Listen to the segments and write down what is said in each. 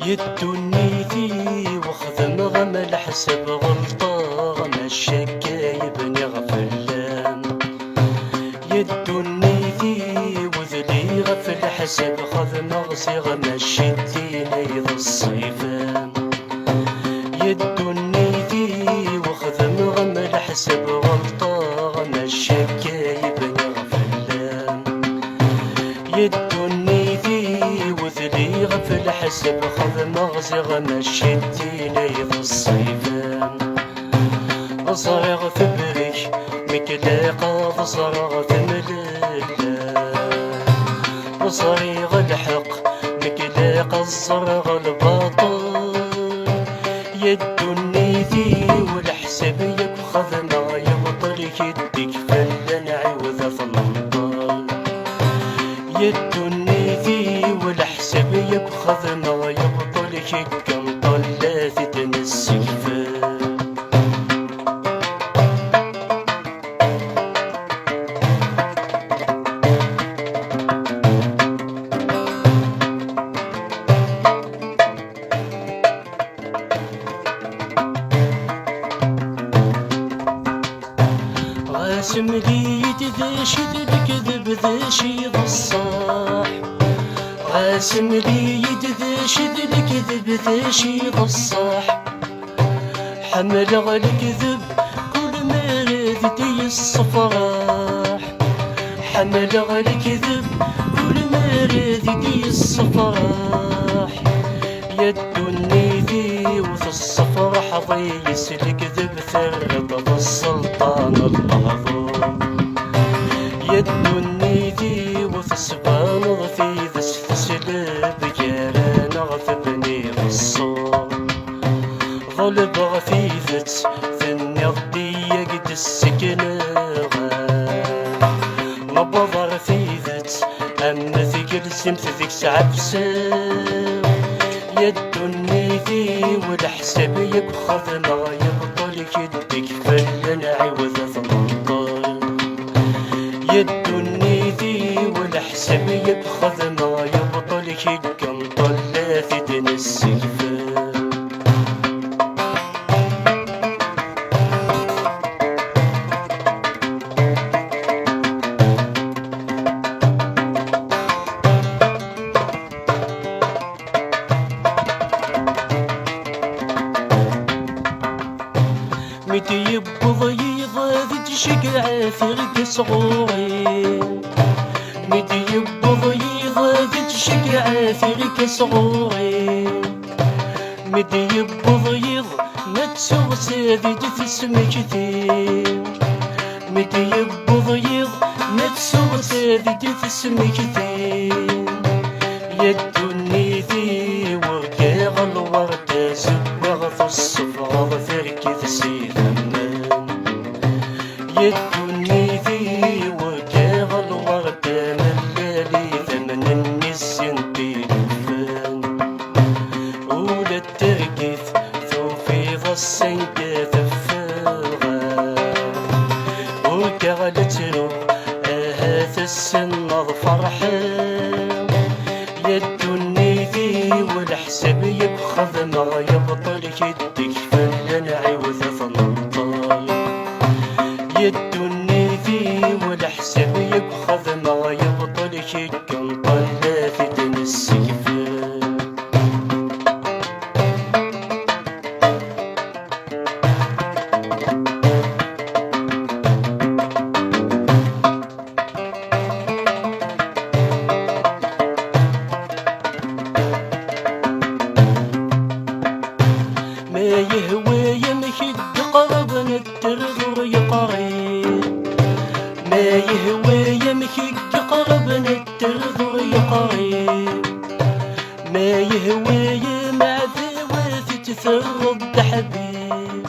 يدوني ذي وخذ غم الحسب غلطة ماشي كايبني غفلان. يدوني ذي وذلي غفل حسب خذ مغزي غماشي الدين ذا الصيفان. يدوني ذي وخذ غم الحسب غلطة ماشي كايبني غفلان. يدوني ذي وذلي غفل حسب خذ مغزي غماشي الدين ذا الصيفان. صريغ في بريك متلاقى صريغ في مللا. صريغ الحق متلاقى الصرغ الباطل. يدوني ذي والحساب يبخذ ما يبطل يديك فلان عوض في المنطل. يدوني ذي والحساب يبخذ ما يبطل يقنطل لا تتنسي فيه. غاسم لي ذاشي الكذب ذاشي ذا الصاح. غاسم لي ذاشي الكذب ذاشي ذا الصاح. حمل الكذب كل ما ردي الصفراح. حمل الكذب كل ما ردي الصفراح. يدوني ذي وفي الصفراح ضيس الكذب ثرب السلطان المهضوم. يدوني ذي وفي السبان في ذا السلاب جاران غثبني الصور. غلب غفيفت ثني غدية قد السكنة نبض غفيفت أما ثقل سمت ذيك سعبسة. يدوني ذي والحساب يبخذ ما يبطل يديك فلان عوض في المنطل. يدوني ذي والحساب يبخذ ما يبطل يقنطل لا تتنسي فيه. متي يبض يضاذ تشق عافرك صغوري. متي يبض يضاذ تشق عافرك صغوري. متي يبض يض ما تسوغ ساذج في اسمك ثير. متي يبض يض ما تسوغ ساذج في اسمك ثير. يدوني ذي ورقاغ الوردة زبغ في الصفغ ذرك ثسي ثمان. يدوني ذي ورقاغ الوردة ملالي ثمن النسين تلفان. ولا الترقيث ثوفي ذا السنقة ثفاغا. وكغلت له هذا السن فرحان. يدوني ذي والحساب يبخذ ما يبطل يديك فلان عوض في المنطل. يدوني ذي والحساب يبخذ ما يبطل يقنطل لا تتنسي فيه. ما يهوى يمشد قرب نترضر يقريب. ما يهوى يمشد قرب نترضر يقريب. ما يهوى مع ذوات تثرب حبيب.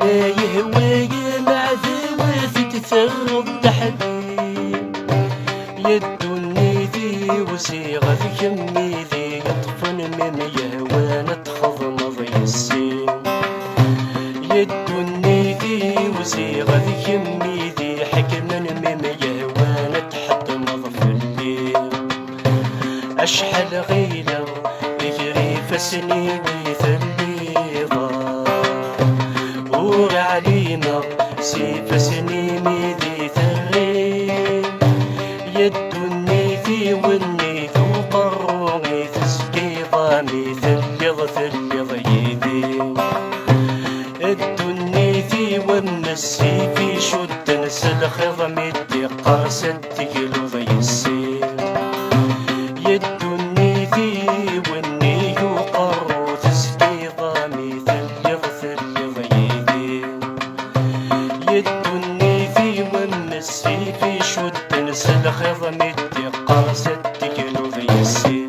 ما يهوى مع ذوات تثرب الرد حبيب يدوني ذي وصيغة يمي ذي يطفن من يهوان تخضم ضي السين يدوني ذي وصيغة يمي ذي حكما من يهوان تحطم ضف الليل أشحال غيلة يجري فسني ويثليضا ور علينا سيف سنيني ذي ثرين يدوني في وني وقروني تسقيضا مثل ثليض يدي الدني في ومسي في شد نسل خضمي قاسة تقلو ضي السير يدوني في وني وقرو تسقيضا مثل ثليض يدي يدوني في ومسي في شد نسل خضمي قاسة تقلو ضي السير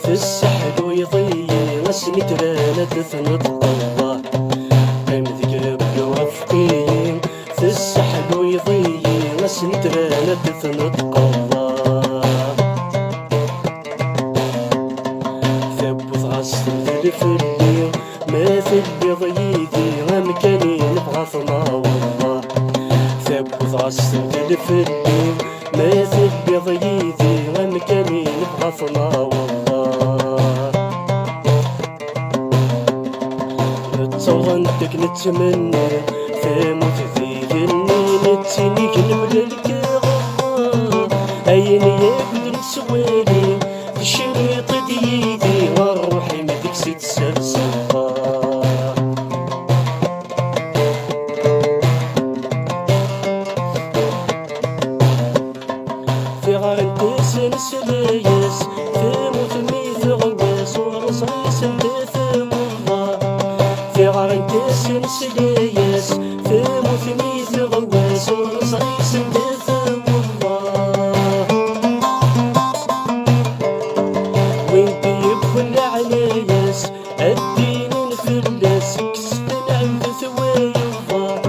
في السحل ويضيع نترانا تثنط الله قيم ذكر ورفقي في السحل ويضيع نترانا تثنط الله ثبت غصت في الليل ما في بضيدي غمكاني نبغى والله ثبت غصت في الليل ما في بضيدي غمكاني نبغى والله صغنتك نتمنى ثموت ذي جني نتسينيك نملك عيني يقدر تسوالي في شريط ديدي وروحي ما تكسي تسلسل في غار انتسن سلايس ثموت ميث غواس ورصيص انتثم في غار تسن سلايس ثموت ميث غواس ورصيص انتثم الله وين تيب العنايس الدين نفلس كستنعم ثوايضا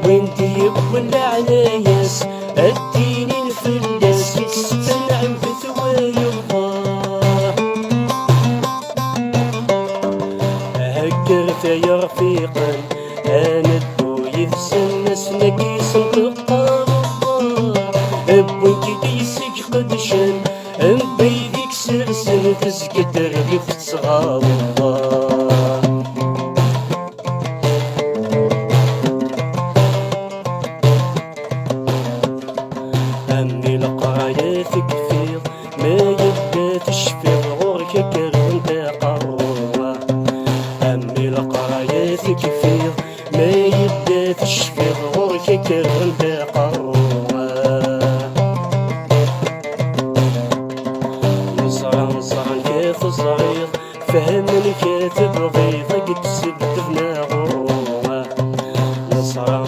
وين تيب العنايس الدين نفلس كستنعم ثوايضا هكرت يا رفيقا انا الدويث سنس نقيس انتقام ابوك ديسك قدشن ام بيديك سرسن تسقدر في تصغار الله امي القرايات كثير ما يبدا تشفي غورك كرنت قروه امي القرايات كثير ما يبدا تشفي غورك كرنت قروه نصران كيف صغير فهمني كاتب غيظك تسد بنا غروه نصران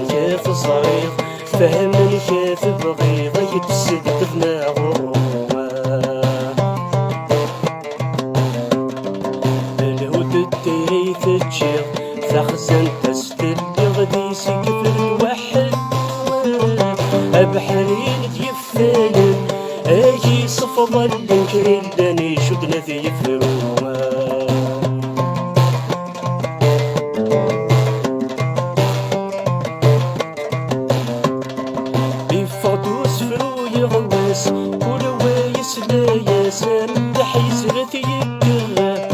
كيف صغير فهمني كاتب غيظك تسد بنا غروه الهود الديري تجير ثخزن تستل غدي سكفر الوحد أبحرين تيفانن اجي صفض الانكرين داني شدنا ذي يفروما بفردوس فرو يغوس كل وايس لا ياسان تحيز غثي يكره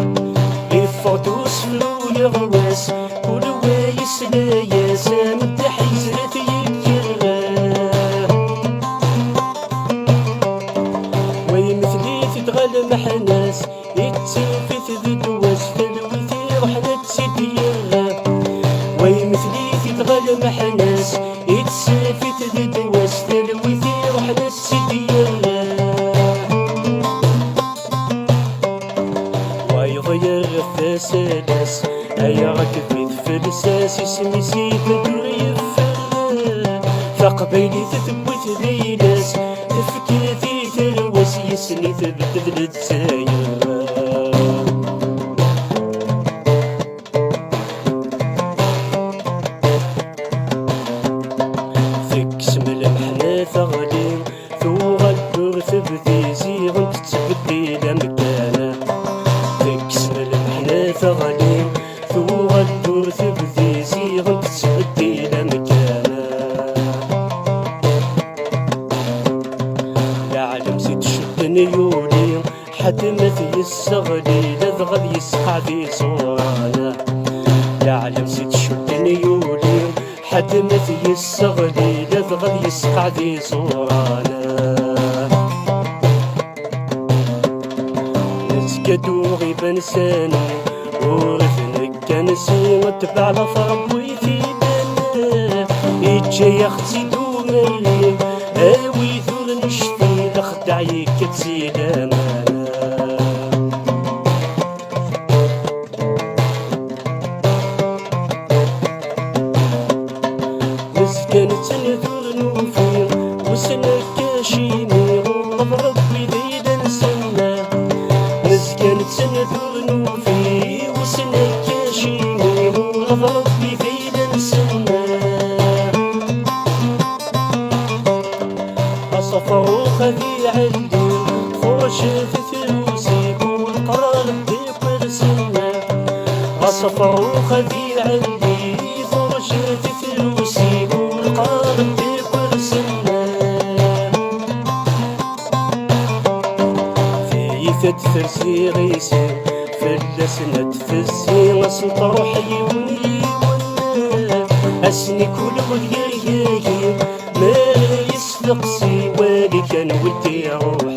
بفردوس فرو يغوس كل وايس لا ياسان تحيز غثي يكره ويمثلي تتغلى محناس يتسيفت ذي دواس فالوثي رحنا تسيديها ويمثلي تتغلى محناس يتسيفت ذي دواس فالوثي رحنا تسيديها ويضير الثاسالس أي ركبت في الساس اسمي سيد الريف قبيلي تثبت ذي ناس تفكر ذي ثروس يسني تبدل الدزاير ثكس ملمحنا ثغلي ثوغ الدرث بذي زيغ تتبدل مكانه ثكس ملمحنا ثغلي ثوغ الدرث بذي زيغ تتبدل مكانه العالم زيد شد نيولي حد ما في الصغلي لذغل يسقع ذي صورانا العالم زيد شد نيولي حد ما في الصغلي لذغل يسقع ذي صورانا نسكدو غيبا نساني ورثنا كان واتبع لفرب ويثيبانا يتجا يختي دومالي اوي ثور نشفي لخدع يكتسي لامانا مسكنت نذور نوفي وسنك كاشيني غضب ربي ذي نسنا مسكنت نذور نوفي وسنك كاشيني غضب ربي ذي نسنا أصفر خذي عندي فرشة ثلوسي والقرار بديك ورسنا أصفر خذي عندي فرشة ثلوسي والقرار بديك ورسنا في تفرسي غيسي فلسنا تفزي أسلط روحي ونيونا أسني كل غير ما يسلقسي والي كان ودي روحي